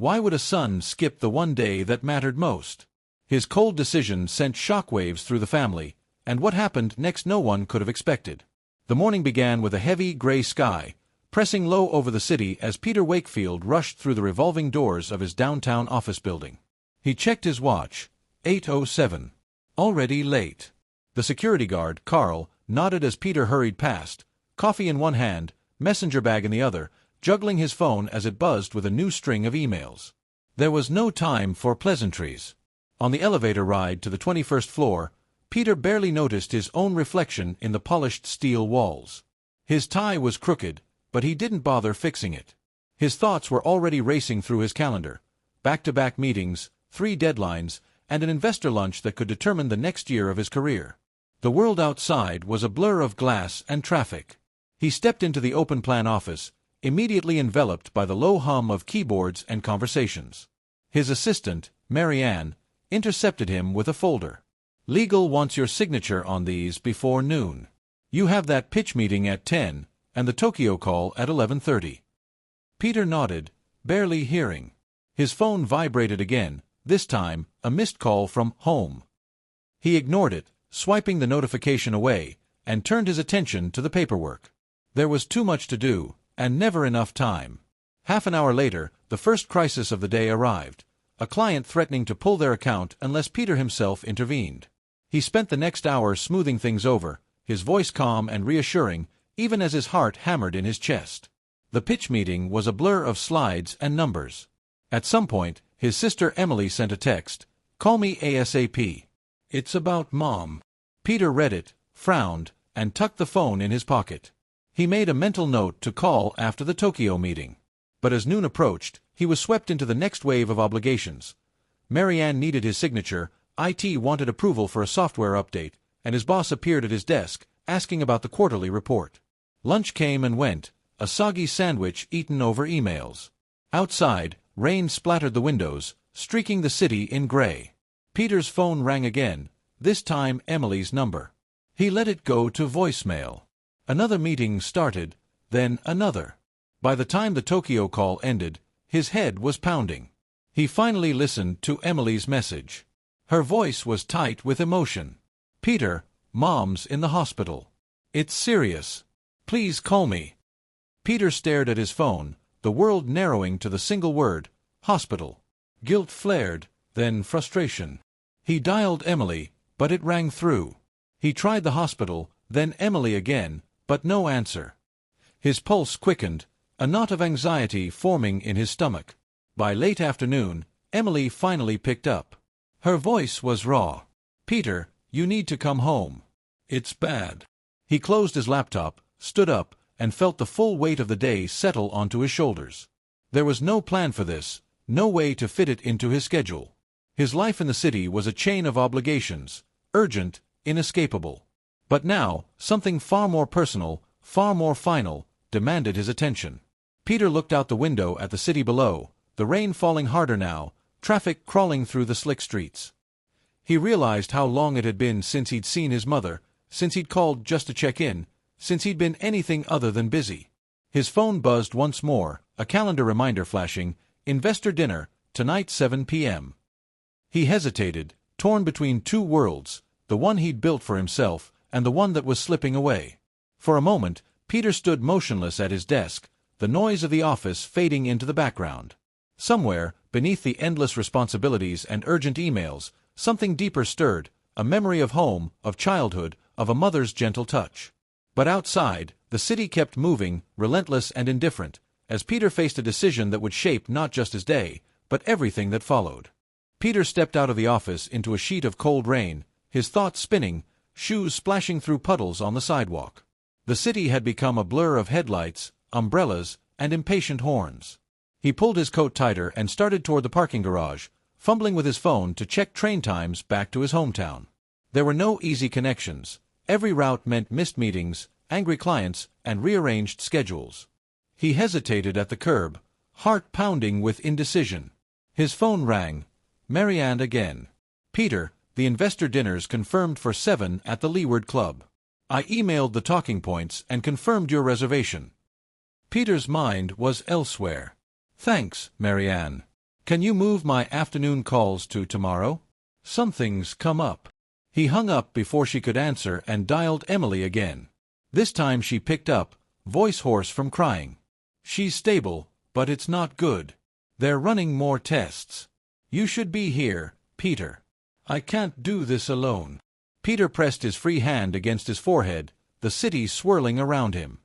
Why would a son skip the one day that mattered most? His cold decision sent shockwaves through the family, and what happened next no one could have expected. The morning began with a heavy, gray sky, pressing low over the city as Peter Wakefield rushed through the revolving doors of his downtown office building. He checked his watch. 8:07. Already late. The security guard, Carl, nodded as Peter hurried past, coffee in one hand, messenger bag in the other, juggling his phone as it buzzed with a new string of emails. There was no time for pleasantries. On the elevator ride to the 21st floor, Peter barely noticed his own reflection in the polished steel walls. His tie was crooked, but he didn't bother fixing it. His thoughts were already racing through his calendar. Back-to-back meetings, 3 deadlines, and an investor lunch that could determine the next year of his career. The world outside was a blur of glass and traffic. He stepped into the open-plan office, immediately enveloped by the low hum of keyboards and conversations. His assistant, Mary Ann, intercepted him with a folder. "Legal wants your signature on these before noon. You have that pitch meeting at 10, and the Tokyo call at 11:30. Peter nodded, barely hearing. His phone vibrated again, this time a missed call from home. He ignored it, swiping the notification away, and turned his attention to the paperwork. There was too much to do, and never enough time. Half an hour later, the first crisis of the day arrived, a client threatening to pull their account unless Peter himself intervened. He spent the next hour smoothing things over, his voice calm and reassuring, even as his heart hammered in his chest. The pitch meeting was a blur of slides and numbers. At some point, his sister Emily sent a text, "Call me ASAP. It's about Mom." Peter read it, frowned, and tucked the phone in his pocket. He made a mental note to call after the Tokyo meeting. But as noon approached, he was swept into the next wave of obligations. Mary Ann needed his signature, IT wanted approval for a software update, and his boss appeared at his desk, asking about the quarterly report. Lunch came and went, a soggy sandwich eaten over emails. Outside, rain splattered the windows, streaking the city in gray. Peter's phone rang again, this time Emily's number. He let it go to voicemail. Another meeting started, then another. By the time the Tokyo call ended, his head was pounding. He finally listened to Emily's message. Her voice was tight with emotion. "Peter, Mom's in the hospital. It's serious. Please call me." Peter stared at his phone, the world narrowing to the single word, hospital. Guilt flared, then frustration. He dialed Emily, but it rang through. He tried the hospital, then Emily again, but no answer. His pulse quickened, a knot of anxiety forming in his stomach. By late afternoon, Emily finally picked up. Her voice was raw. "Peter, you need to come home. It's bad." He closed his laptop, stood up, and felt the full weight of the day settle onto his shoulders. There was no plan for this, no way to fit it into his schedule. His life in the city was a chain of obligations, urgent, inescapable. But now, something far more personal, far more final, demanded his attention. Peter looked out the window at the city below, the rain falling harder now, traffic crawling through the slick streets. He realized how long it had been since he'd seen his mother, since he'd called just to check in, since he'd been anything other than busy. His phone buzzed once more, a calendar reminder flashing, investor dinner, tonight 7 p.m. He hesitated, torn between two worlds, the one he'd built for himself, and the one that was slipping away. For a moment, Peter stood motionless at his desk, the noise of the office fading into the background. Somewhere, beneath the endless responsibilities and urgent emails, something deeper stirred, a memory of home, of childhood, of a mother's gentle touch. But outside, the city kept moving, relentless and indifferent, as Peter faced a decision that would shape not just his day, but everything that followed. Peter stepped out of the office into a sheet of cold rain, his thoughts spinning, shoes splashing through puddles on the sidewalk. The city had become a blur of headlights, umbrellas, and impatient horns. He pulled his coat tighter and started toward the parking garage, fumbling with his phone to check train times back to his hometown. There were no easy connections. Every route meant missed meetings, angry clients, and rearranged schedules. He hesitated at the curb, heart pounding with indecision. His phone rang. Mary Ann again. "Peter, the investor dinner's confirmed for 7 at the Leeward Club. I emailed the talking points and confirmed your reservation." Peter's mind was elsewhere. "Thanks, Mary Ann. Can you move my afternoon calls to tomorrow? Something's come up. He hung up before she could answer and dialed Emily again. This time she picked up, voice hoarse from crying. She's stable, but it's not good. They're running more tests. You should be here, Peter. I can't do this alone. Peter pressed his free hand against his forehead, the city swirling around him.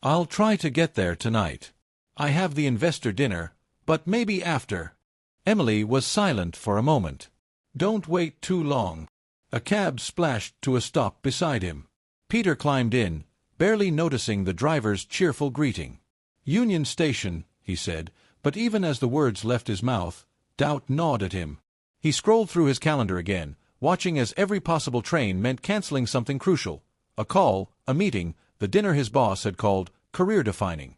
I'll try to get there tonight. I have the investor dinner, but maybe after. Emily was silent for a moment. Don't wait too long. A cab splashed to a stop beside him. Peter climbed in, barely noticing the driver's cheerful greeting. Union Station, he said, but even as the words left his mouth, doubt gnawed at him. He scrolled through his calendar again, watching as every possible train meant canceling something crucial. A call, a meeting, the dinner his boss had called career-defining.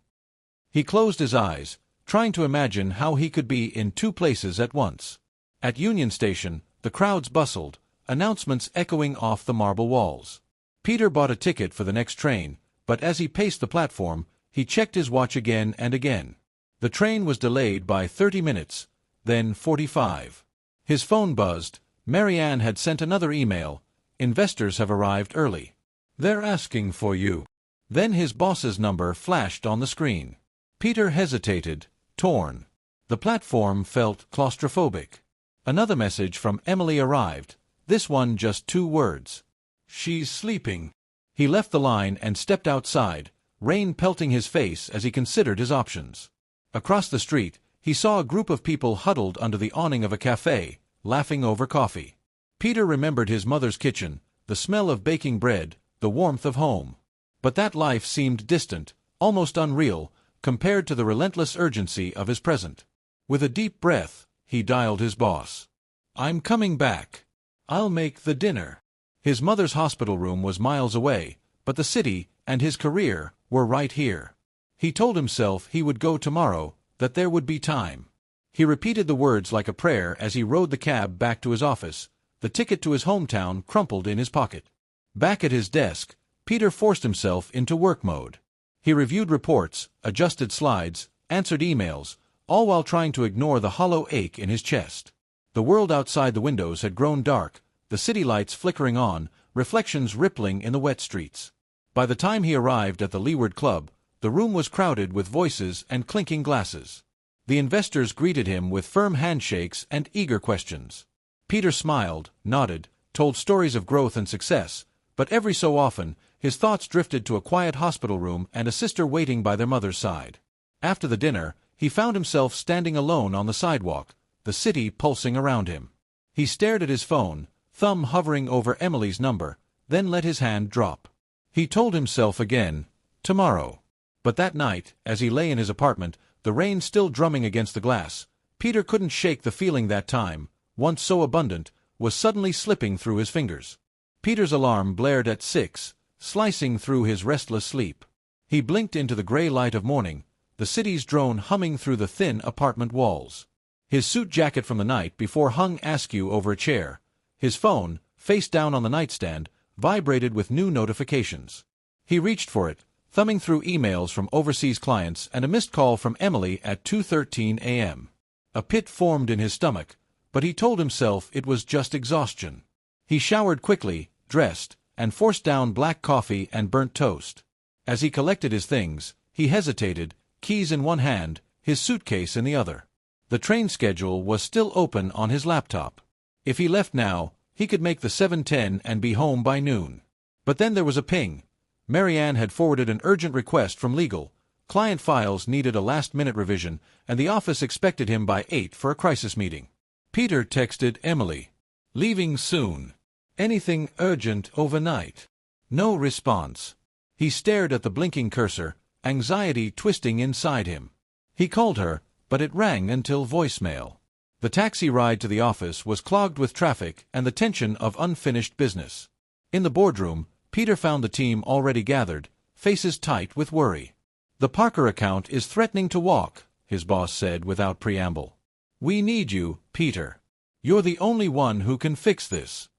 He closed his eyes, trying to imagine how he could be in two places at once. At Union Station, the crowds bustled, announcements echoing off the marble walls. Peter bought a ticket for the next train, but as he paced the platform, he checked his watch again and again. The train was delayed by 30 minutes, then 45. His phone buzzed. Marianne had sent another email. Investors have arrived early. They're asking for you. Then his boss's number flashed on the screen. Peter hesitated, torn. The platform felt claustrophobic. Another message from Emily arrived, this one just 2 words. She's sleeping. He left the line and stepped outside, rain pelting his face as he considered his options. Across the street, he saw a group of people huddled under the awning of a cafe, laughing over coffee. Peter remembered his mother's kitchen, the smell of baking bread, the warmth of home. But that life seemed distant, almost unreal, compared to the relentless urgency of his present. With a deep breath, he dialed his boss. I'm coming back. I'll make the dinner. His mother's hospital room was miles away, but the city and his career were right here. He told himself he would go tomorrow, that there would be time. He repeated the words like a prayer as he rode the cab back to his office, the ticket to his hometown crumpled in his pocket. Back at his desk, Peter forced himself into work mode. He reviewed reports, adjusted slides, answered emails, all while trying to ignore the hollow ache in his chest. The world outside the windows had grown dark, the city lights flickering on, reflections rippling in the wet streets. By the time he arrived at the Leeward Club, the room was crowded with voices and clinking glasses. The investors greeted him with firm handshakes and eager questions. Peter smiled, nodded, told stories of growth and success, but every so often, his thoughts drifted to a quiet hospital room and a sister waiting by their mother's side. After the dinner, he found himself standing alone on the sidewalk, the city pulsing around him. He stared at his phone, thumb hovering over Emily's number, then let his hand drop. He told himself again, tomorrow. But that night, as he lay in his apartment, the rain still drumming against the glass, Peter couldn't shake the feeling that time, once so abundant, was suddenly slipping through his fingers. Peter's alarm blared at 6, slicing through his restless sleep. He blinked into the gray light of morning, the city's drone humming through the thin apartment walls. His suit jacket from the night before hung askew over a chair. His phone, face down on the nightstand, vibrated with new notifications. He reached for it, thumbing through emails from overseas clients and a missed call from Emily at 2:13 a.m. A pit formed in his stomach, but he told himself it was just exhaustion. He showered quickly, dressed, and forced down black coffee and burnt toast. As he collected his things, he hesitated, keys in one hand, his suitcase in the other. The train schedule was still open on his laptop. If he left now, he could make the 7:10 and be home by noon. But then there was a ping. Marianne had forwarded an urgent request from legal. Client files needed a last-minute revision, and the office expected him by 8 for a crisis meeting. Peter texted Emily. Leaving soon. Anything urgent overnight? No response. He stared at the blinking cursor, anxiety twisting inside him. He called her, but it rang until voicemail. The taxi ride to the office was clogged with traffic and the tension of unfinished business. In the boardroom, Peter found the team already gathered, faces tight with worry. The Parker account is threatening to walk, his boss said without preamble. We need you, Peter. You're the only one who can fix this.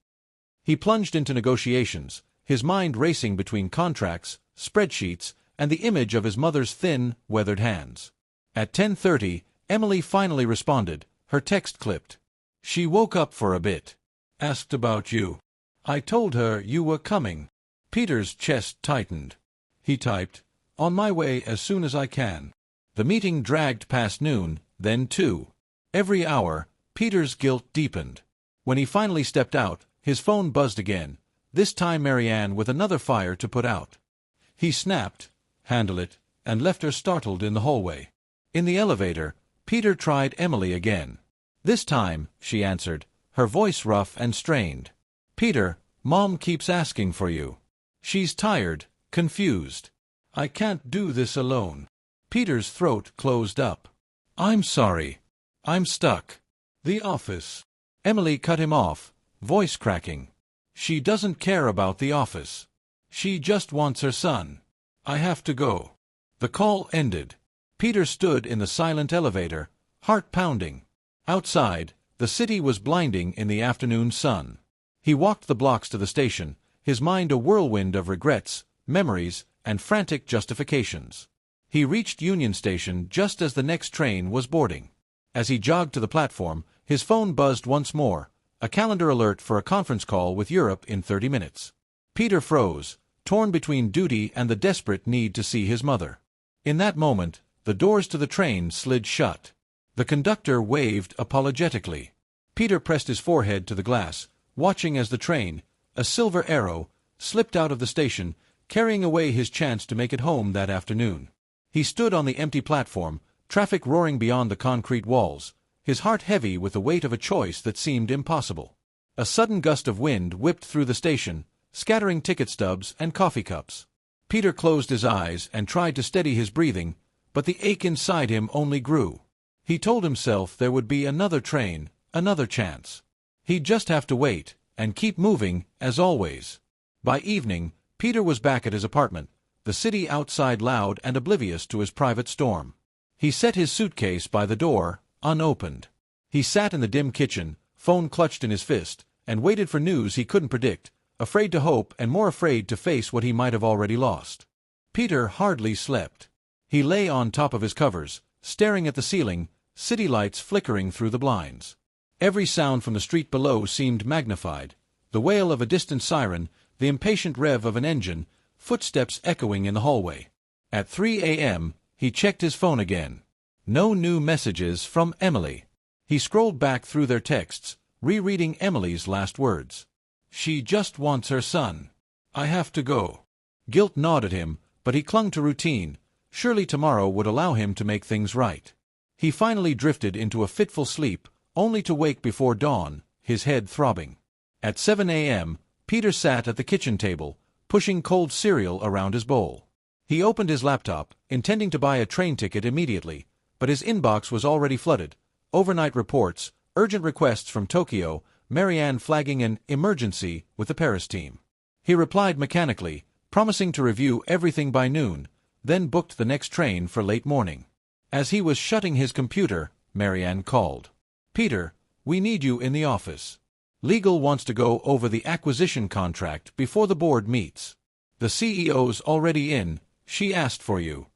He plunged into negotiations, his mind racing between contracts, spreadsheets, and the image of his mother's thin, weathered hands. At 10:30, Emily finally responded, her text clipped. She woke up for a bit. Asked about you. I told her you were coming. Peter's chest tightened. He typed, "On my way as soon as I can." The meeting dragged past noon, then 2. Every hour, Peter's guilt deepened. When he finally stepped out, his phone buzzed again, this time Marianne with another fire to put out. He snapped, "Handle it," and left her startled in the hallway. In the elevator, Peter tried Emily again. This time, she answered, her voice rough and strained. "Peter, Mom keeps asking for you. She's tired, confused. I can't do this alone." Peter's throat closed up. "I'm sorry. I'm stuck. The office." Emily cut him off, voice cracking. "She doesn't care about the office. She just wants her son. I have to go." The call ended. Peter stood in the silent elevator, heart pounding. Outside, the city was blinding in the afternoon sun. He walked the blocks to the station, his mind a whirlwind of regrets, memories, and frantic justifications. He reached Union Station just as the next train was boarding. As he jogged to the platform, his phone buzzed once more, a calendar alert for a conference call with Europe in 30 minutes. Peter froze, torn between duty and the desperate need to see his mother. In that moment, the doors to the train slid shut. The conductor waved apologetically. Peter pressed his forehead to the glass, watching as the train, a silver arrow, slipped out of the station, carrying away his chance to make it home that afternoon. He stood on the empty platform, traffic roaring beyond the concrete walls, his heart heavy with the weight of a choice that seemed impossible. A sudden gust of wind whipped through the station, scattering ticket stubs and coffee cups. Peter closed his eyes and tried to steady his breathing, but the ache inside him only grew. He told himself there would be another train, another chance. He'd just have to wait, and keep moving, as always. By evening, Peter was back at his apartment, the city outside loud and oblivious to his private storm. He set his suitcase by the door, unopened. He sat in the dim kitchen, phone clutched in his fist, and waited for news he couldn't predict, afraid to hope and more afraid to face what he might have already lost. Peter hardly slept. He lay on top of his covers, staring at the ceiling, city lights flickering through the blinds. Every sound from the street below seemed magnified, the wail of a distant siren, the impatient rev of an engine, footsteps echoing in the hallway. At 3 a.m., he checked his phone again. No new messages from Emily. He scrolled back through their texts, rereading Emily's last words. "She just wants her son. I have to go." Guilt gnawed at him, but he clung to routine. Surely tomorrow would allow him to make things right. He finally drifted into a fitful sleep, only to wake before dawn, his head throbbing. At 7 a.m., Peter sat at the kitchen table, pushing cold cereal around his bowl. He opened his laptop, intending to buy a train ticket immediately, but his inbox was already flooded. Overnight reports, urgent requests from Tokyo, Marianne flagging an emergency with the Paris team. He replied mechanically, promising to review everything by noon, then booked the next train for late morning. As he was shutting his computer, Marianne called. "Peter, we need you in the office. Legal wants to go over the acquisition contract before the board meets. The CEO's already in, she asked for you."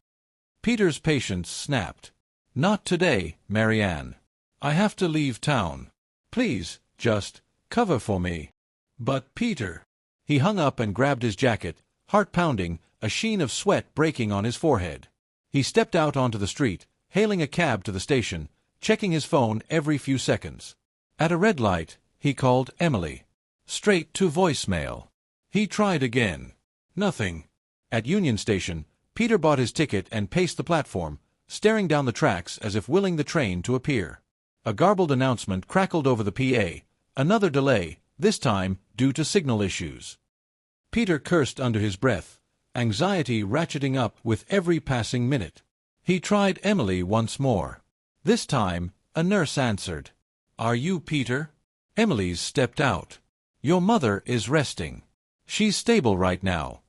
Peter's patience snapped. "Not today, Marianne. I have to leave town. Please, just cover for me." "But Peter..." He hung up and grabbed his jacket, heart pounding, a sheen of sweat breaking on his forehead. He stepped out onto the street, hailing a cab to the station, checking his phone every few seconds. At a red light, he called Emily. Straight to voicemail. He tried again. Nothing. At Union Station, Peter bought his ticket and paced the platform, staring down the tracks as if willing the train to appear. A garbled announcement crackled over the PA. Another delay, this time due to signal issues. Peter cursed under his breath, anxiety ratcheting up with every passing minute. He tried Emily once more. This time, a nurse answered. "Are you Peter?" Emily's stepped out. "Your mother is resting. She's stable right now."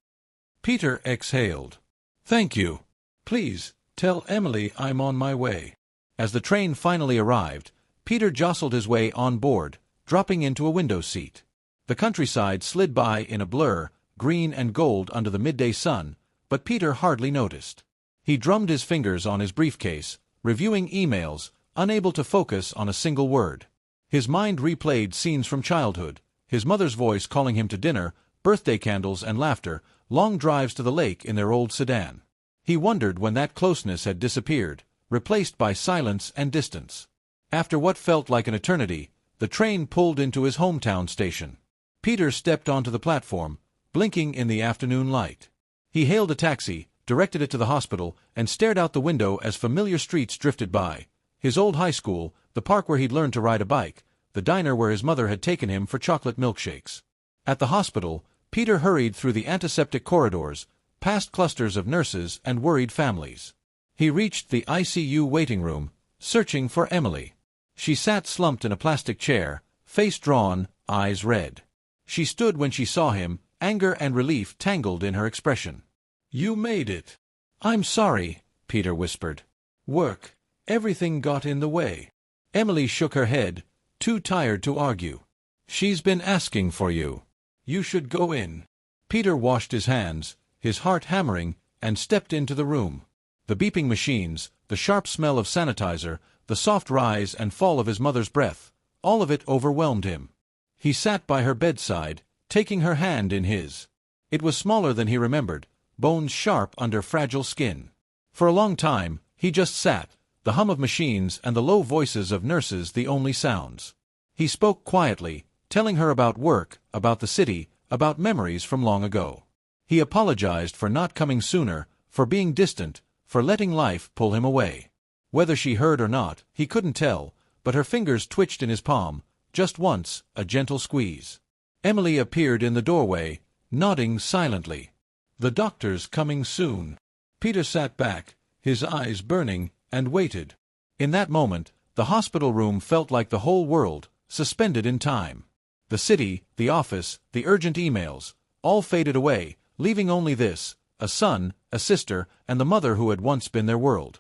Peter exhaled. "Thank you. Please, tell Emily I'm on my way." As the train finally arrived, Peter jostled his way on board, dropping into a window seat. The countryside slid by in a blur, green and gold under the midday sun, but Peter hardly noticed. He drummed his fingers on his briefcase, reviewing emails, unable to focus on a single word. His mind replayed scenes from childhood, his mother's voice calling him to dinner, birthday candles and laughter, long drives to the lake in their old sedan. He wondered when that closeness had disappeared, replaced by silence and distance. After what felt like an eternity, the train pulled into his hometown station. Peter stepped onto the platform, blinking in the afternoon light. He hailed a taxi, directed it to the hospital, and stared out the window as familiar streets drifted by. His old high school, the park where he'd learned to ride a bike, the diner where his mother had taken him for chocolate milkshakes. At the hospital, Peter hurried through the antiseptic corridors, past clusters of nurses and worried families. He reached the ICU waiting room, searching for Emily. She sat slumped in a plastic chair, face drawn, eyes red. She stood when she saw him, anger and relief tangled in her expression. "You made it." "I'm sorry," Peter whispered. "Work. Everything got in the way." Emily shook her head, too tired to argue. "She's been asking for you. You should go in." Peter washed his hands, his heart hammering, and stepped into the room. The beeping machines, the sharp smell of sanitizer, the soft rise and fall of his mother's breath, all of it overwhelmed him. He sat by her bedside, taking her hand in his. It was smaller than he remembered, bones sharp under fragile skin. For a long time, he just sat, the hum of machines and the low voices of nurses the only sounds. He spoke quietly, telling her about work, about the city, about memories from long ago. He apologized for not coming sooner, for being distant, for letting life pull him away. Whether she heard or not, he couldn't tell, but her fingers twitched in his palm, just once, a gentle squeeze. Emily appeared in the doorway, nodding silently. "The doctor's coming soon." Peter sat back, his eyes burning, and waited. In that moment, the hospital room felt like the whole world, suspended in time. The city, the office, the urgent emails, all faded away, leaving only this, a son, a sister, and the mother who had once been their world.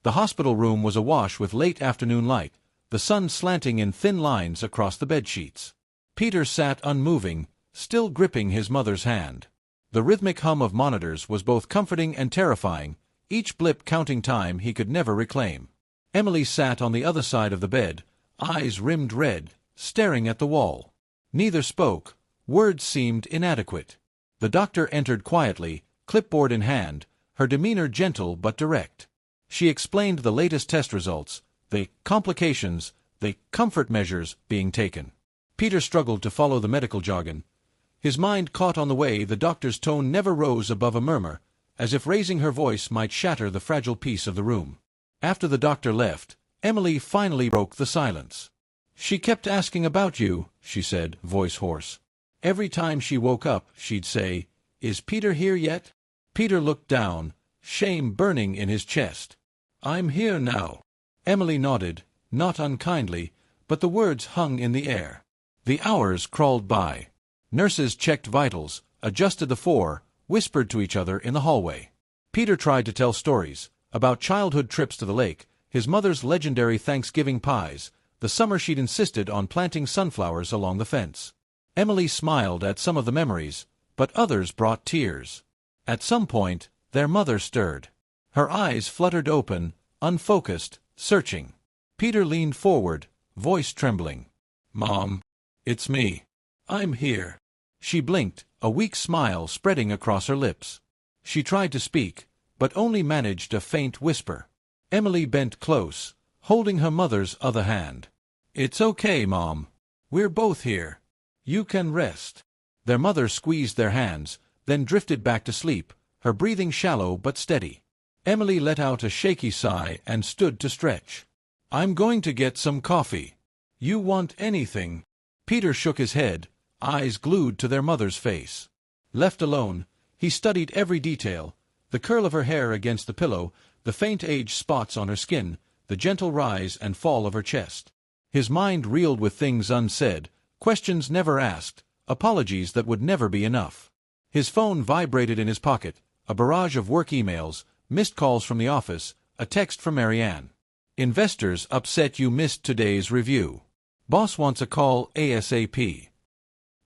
The hospital room was awash with late afternoon light, the sun slanting in thin lines across the bedsheets. Peter sat unmoving, still gripping his mother's hand. The rhythmic hum of monitors was both comforting and terrifying, each blip counting time he could never reclaim. Emily sat on the other side of the bed, eyes rimmed red, staring at the wall. Neither spoke, words seemed inadequate. The doctor entered quietly, clipboard in hand, her demeanor gentle but direct. She explained the latest test results, the complications, the comfort measures being taken. Peter struggled to follow the medical jargon. His mind caught on the way the doctor's tone never rose above a murmur, as if raising her voice might shatter the fragile peace of the room. After the doctor left, Emily finally broke the silence. "She kept asking about you," she said, voice hoarse. "Every time she woke up, she'd say, 'Is Peter here yet?'" Peter looked down, shame burning in his chest. "I'm here now." Emily nodded, not unkindly, but the words hung in the air. The hours crawled by. Nurses checked vitals, adjusted the 4, whispered to each other in the hallway. Peter tried to tell stories, about childhood trips to the lake, his mother's legendary Thanksgiving pies, the summer she'd insisted on planting sunflowers along the fence. Emily smiled at some of the memories, but others brought tears. At some point, their mother stirred. Her eyes fluttered open, unfocused, searching. Peter leaned forward, voice trembling. "Mom, it's me. I'm here." She blinked, a weak smile spreading across her lips. She tried to speak, but only managed a faint whisper. Emily bent close, holding her mother's other hand. "It's okay, Mom. We're both here. You can rest." Their mother squeezed their hands, then drifted back to sleep, her breathing shallow but steady. Emily let out a shaky sigh and stood to stretch. "I'm going to get some coffee. You want anything?" Peter shook his head, eyes glued to their mother's face. Left alone, he studied every detail, the curl of her hair against the pillow, the faint age spots on her skin, the gentle rise and fall of her chest. His mind reeled with things unsaid, questions never asked, apologies that would never be enough. His phone vibrated in his pocket, a barrage of work emails, missed calls from the office, a text from Marianne. "Investors upset you missed today's review. Boss wants a call ASAP."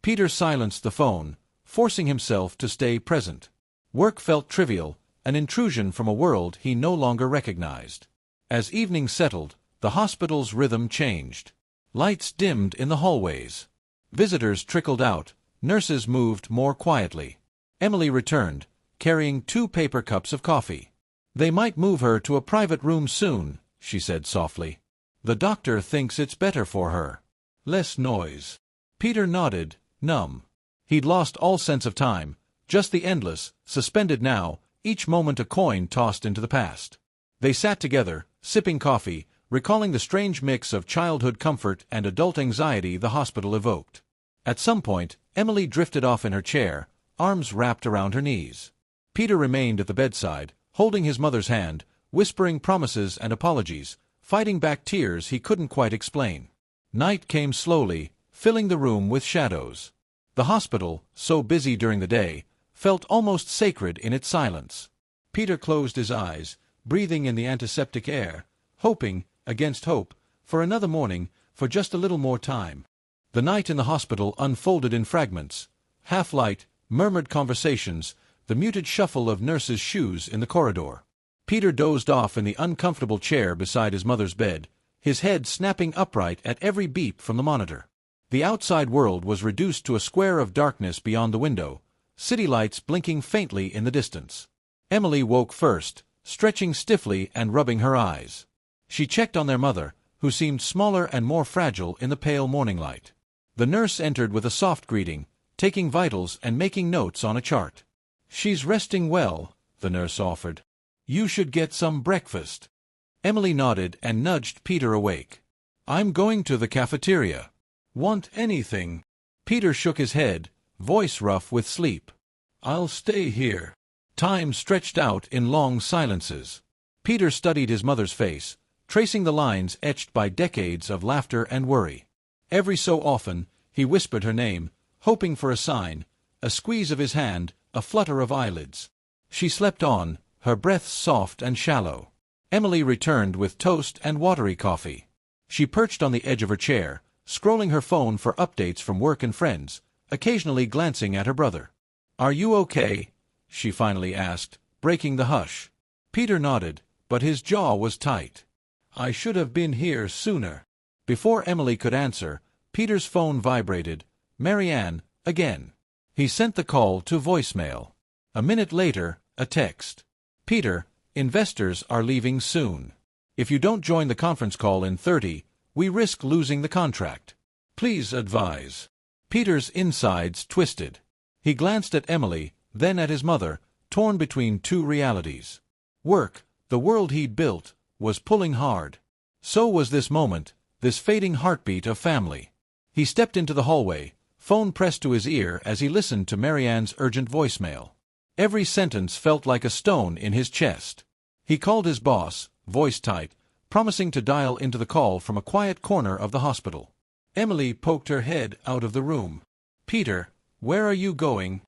Peter silenced the phone, forcing himself to stay present. Work felt trivial, an intrusion from a world he no longer recognized. As evening settled, The hospital's rhythm changed. Lights dimmed in the hallways. Visitors trickled out, nurses moved more quietly. Emily returned, carrying 2 paper cups of coffee. "They might move her to a private room soon," she said softly. "The doctor thinks it's better for her. Less noise." Peter nodded, numb. He'd lost all sense of time, just the endless, suspended now, each moment a coin tossed into the past. They sat together, sipping coffee, recalling the strange mix of childhood comfort and adult anxiety the hospital evoked. At some point, Emily drifted off in her chair, arms wrapped around her knees. Peter remained at the bedside, holding his mother's hand, whispering promises and apologies, fighting back tears he couldn't quite explain. Night came slowly, filling the room with shadows. The hospital, so busy during the day, felt almost sacred in its silence. Peter closed his eyes, breathing in the antiseptic air, hoping, against hope, for another morning, for just a little more time. The night in the hospital unfolded in fragments. Half-light, murmured conversations, the muted shuffle of nurses' shoes in the corridor. Peter dozed off in the uncomfortable chair beside his mother's bed, his head snapping upright at every beep from the monitor. The outside world was reduced to a square of darkness beyond the window, city lights blinking faintly in the distance. Emily woke first, stretching stiffly and rubbing her eyes. She checked on their mother, who seemed smaller and more fragile in the pale morning light. The nurse entered with a soft greeting, taking vitals and making notes on a chart. "She's resting well," the nurse offered. "You should get some breakfast." Emily nodded and nudged Peter awake. "I'm going to the cafeteria. Want anything?" Peter shook his head, voice rough with sleep. "I'll stay here." Time stretched out in long silences. Peter studied his mother's face, tracing the lines etched by decades of laughter and worry. Every so often, he whispered her name, hoping for a sign, a squeeze of his hand, a flutter of eyelids. She slept on, her breath soft and shallow. Emily returned with toast and watery coffee. She perched on the edge of her chair, scrolling her phone for updates from work and friends, occasionally glancing at her brother. "Are you okay?" she finally asked, breaking the hush. Peter nodded, but his jaw was tight. "I should have been here sooner." Before Emily could answer, Peter's phone vibrated. Marianne, again. He sent the call to voicemail. A minute later, a text. "Peter, investors are leaving soon. If you don't join the conference call in 30, we risk losing the contract. Please advise." Peter's insides twisted. He glanced at Emily, then at his mother, torn between 2 realities. Work, the world he'd built, was pulling hard. So was this moment, this fading heartbeat of family. He stepped into the hallway, phone pressed to his ear as he listened to Marianne's urgent voicemail. Every sentence felt like a stone in his chest. He called his boss, voice tight, promising to dial into the call from a quiet corner of the hospital. Emily poked her head out of the room. "Peter, where are you going?"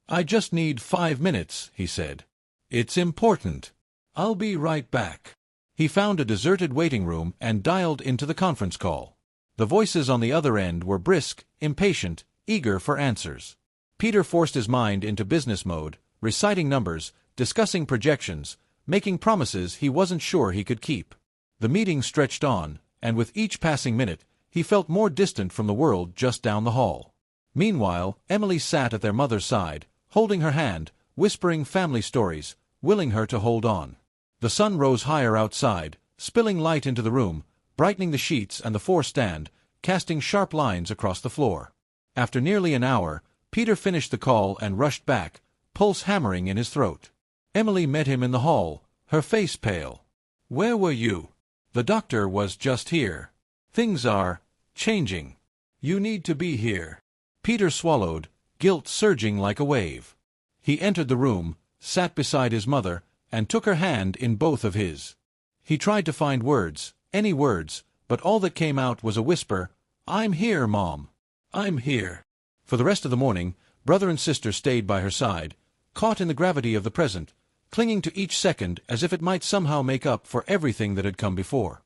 "I just need 5 minutes," he said. "It's important." "I'll be right back." He found a deserted waiting room and dialed into the conference call. The voices on the other end were brisk, impatient, eager for answers. Peter forced his mind into business mode, reciting numbers, discussing projections, making promises he wasn't sure he could keep. The meeting stretched on, and with each passing minute, he felt more distant from the world just down the hall. Meanwhile, Emily sat at their mother's side, holding her hand, whispering family stories, willing her to hold on. The sun rose higher outside, spilling light into the room, brightening the sheets and the four-stand, casting sharp lines across the floor. After nearly an hour, Peter finished the call and rushed back, pulse hammering in his throat. Emily met him in the hall, her face pale. "Where were you?" "The doctor was just here. Things are changing. You need to be here." Peter swallowed, guilt surging like a wave. He entered the room, sat beside his mother, and took her hand in both of his. He tried to find words, any words, but all that came out was a whisper, "I'm here, Mom. I'm here." For the rest of the morning, brother and sister stayed by her side, caught in the gravity of the present, clinging to each second as if it might somehow make up for everything that had come before.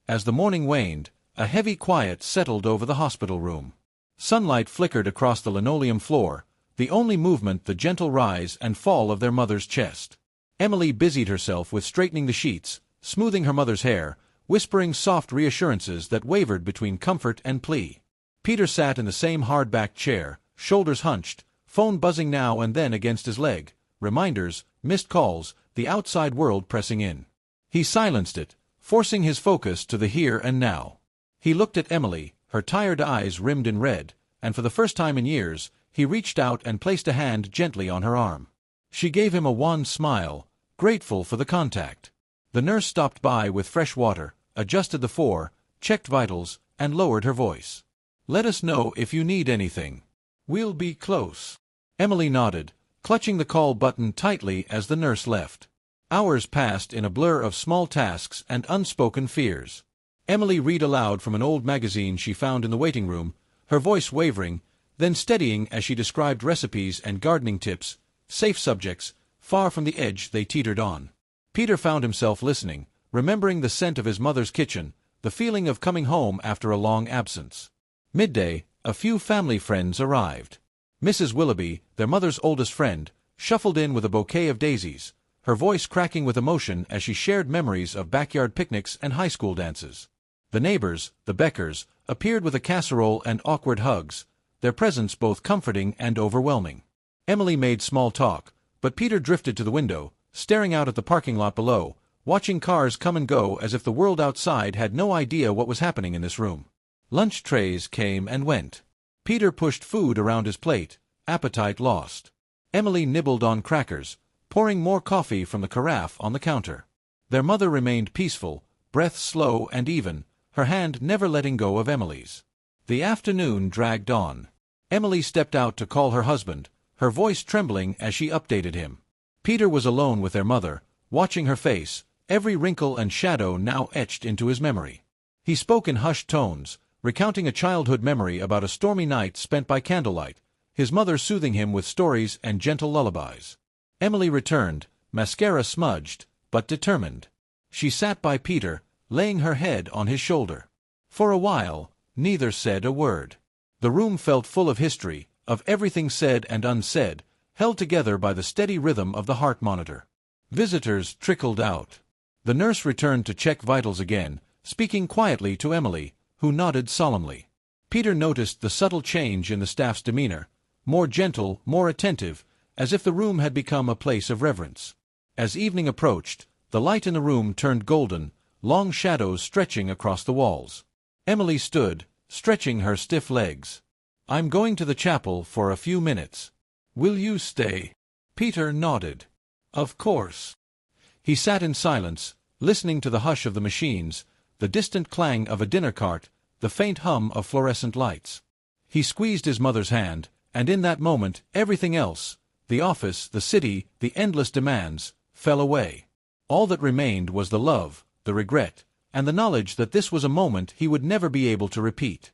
As the morning waned, a heavy quiet settled over the hospital room. Sunlight flickered across the linoleum floor, the only movement the gentle rise and fall of their mother's chest. Emily busied herself with straightening the sheets, smoothing her mother's hair, whispering soft reassurances that wavered between comfort and plea. Peter sat in the same hard-backed chair, shoulders hunched, phone buzzing now and then against his leg, reminders, missed calls, the outside world pressing in. He silenced it, forcing his focus to the here and now. He looked at Emily, her tired eyes rimmed in red, and for the first time in years, he reached out and placed a hand gently on her arm. She gave him a wan smile, grateful for the contact. The nurse stopped by with fresh water, adjusted the four, checked vitals, and lowered her voice. "Let us know if you need anything. We'll be close." Emily nodded, clutching the call button tightly as the nurse left. Hours passed in a blur of small tasks and unspoken fears. Emily read aloud from an old magazine she found in the waiting room, her voice wavering, then steadying as she described recipes and gardening tips, safe subjects, far from the edge they teetered on. Peter found himself listening, remembering the scent of his mother's kitchen, the feeling of coming home after a long absence. Midday, a few family friends arrived. Mrs. Willoughby, their mother's oldest friend, shuffled in with a bouquet of daisies, her voice cracking with emotion as she shared memories of backyard picnics and high school dances. The neighbors, the Beckers, appeared with a casserole and awkward hugs, their presence both comforting and overwhelming. Emily made small talk, but Peter drifted to the window, staring out at the parking lot below, watching cars come and go as if the world outside had no idea what was happening in this room. Lunch trays came and went. Peter pushed food around his plate, appetite lost. Emily nibbled on crackers, pouring more coffee from the carafe on the counter. Their mother remained peaceful, breath slow and even, her hand never letting go of Emily's. The afternoon dragged on. Emily stepped out to call her husband, her voice trembling as she updated him. Peter was alone with their mother, watching her face, every wrinkle and shadow now etched into his memory. He spoke in hushed tones, recounting a childhood memory about a stormy night spent by candlelight, his mother soothing him with stories and gentle lullabies. Emily returned, mascara smudged, but determined. She sat by Peter, laying her head on his shoulder. For a while, neither said a word. The room felt full of history, of everything said and unsaid, held together by the steady rhythm of the heart monitor. Visitors trickled out. The nurse returned to check vitals again, speaking quietly to Emily, who nodded solemnly. Peter noticed the subtle change in the staff's demeanor, more gentle, more attentive, as if the room had become a place of reverence. As evening approached, the light in the room turned golden, long shadows stretching across the walls. Emily stood, stretching her stiff legs. "I'm going to the chapel for a few minutes. Will you stay?" Peter nodded. "Of course." He sat in silence, listening to the hush of the machines, the distant clang of a dinner cart, the faint hum of fluorescent lights. He squeezed his mother's hand, and in that moment everything else, the office, the city, the endless demands, fell away. All that remained was the love, the regret, and the knowledge that this was a moment he would never be able to repeat.